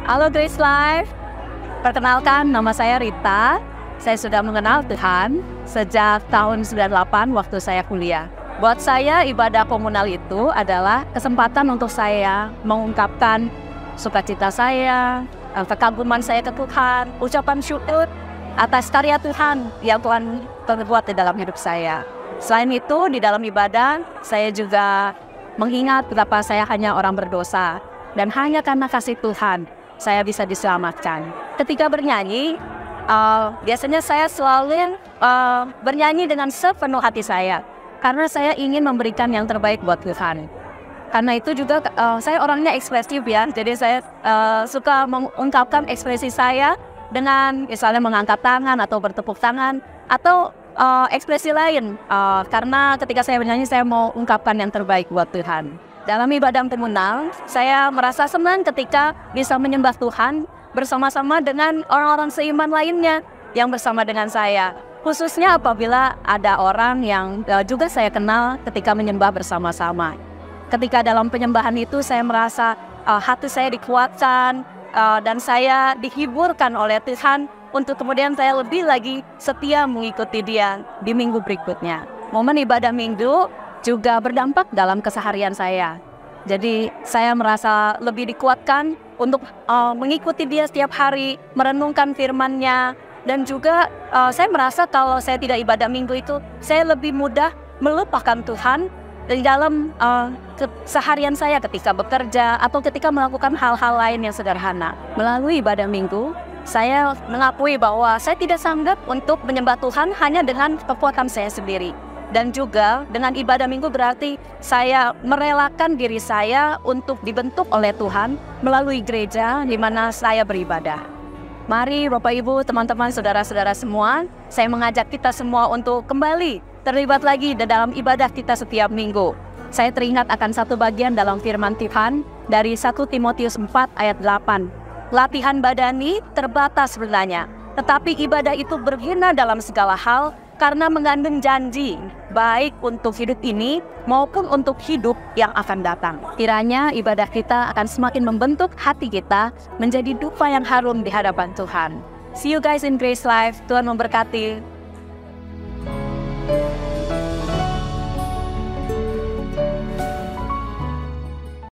Halo Grace Life, perkenalkan nama saya Rita. Saya sudah mengenal Tuhan sejak tahun 98 waktu saya kuliah. Buat saya ibadah komunal itu adalah kesempatan untuk saya mengungkapkan sukacita saya, kekaguman saya ke Tuhan, ucapan syukur atas karya Tuhan yang Tuhan perbuat di dalam hidup saya. Selain itu, di dalam ibadah, saya juga mengingat betapa saya hanya orang berdosa. Dan hanya karena kasih Tuhan, saya bisa diselamatkan. Ketika bernyanyi, biasanya saya selalu bernyanyi dengan sepenuh hati saya. Karena saya ingin memberikan yang terbaik buat Tuhan. Karena itu juga saya orangnya ekspresif ya. Jadi saya suka mengungkapkan ekspresi saya dengan misalnya mengangkat tangan atau bertepuk tangan. Atau ekspresi lain, karena ketika saya bernyanyi saya mau ungkapkan yang terbaik buat Tuhan. Dalam ibadah komunal, saya merasa senang ketika bisa menyembah Tuhan bersama-sama dengan orang-orang seiman lainnya yang bersama dengan saya. Khususnya apabila ada orang yang juga saya kenal ketika menyembah bersama-sama. Ketika dalam penyembahan itu saya merasa hati saya dikuatkan dan saya dihiburkan oleh Tuhan. Untuk kemudian saya lebih lagi setia mengikuti Dia di minggu berikutnya. Momen ibadah minggu juga berdampak dalam keseharian saya. Jadi saya merasa lebih dikuatkan untuk mengikuti Dia setiap hari, merenungkan firman-Nya. Dan juga saya merasa kalau saya tidak ibadah minggu itu, saya lebih mudah melupakan Tuhan di dalam keseharian saya ketika bekerja atau ketika melakukan hal-hal lain yang sederhana. Melalui ibadah minggu, saya mengakui bahwa saya tidak sanggup untuk menyembah Tuhan hanya dengan kekuatan saya sendiri. Dan juga dengan ibadah minggu berarti saya merelakan diri saya untuk dibentuk oleh Tuhan melalui gereja di mana saya beribadah. Mari Bapak Ibu, teman-teman, saudara-saudara semua, saya mengajak kita semua untuk kembali terlibat lagi di dalam ibadah kita setiap minggu. Saya teringat akan satu bagian dalam firman Tuhan dari 1 Timotius 4 ayat 8. Latihan badani terbatas sebenarnya, tetapi ibadah itu berguna dalam segala hal karena mengandung janji, baik untuk hidup ini maupun untuk hidup yang akan datang. Kiranya ibadah kita akan semakin membentuk hati kita menjadi dupa yang harum di hadapan Tuhan. See you guys in Grace Life. Tuhan memberkati.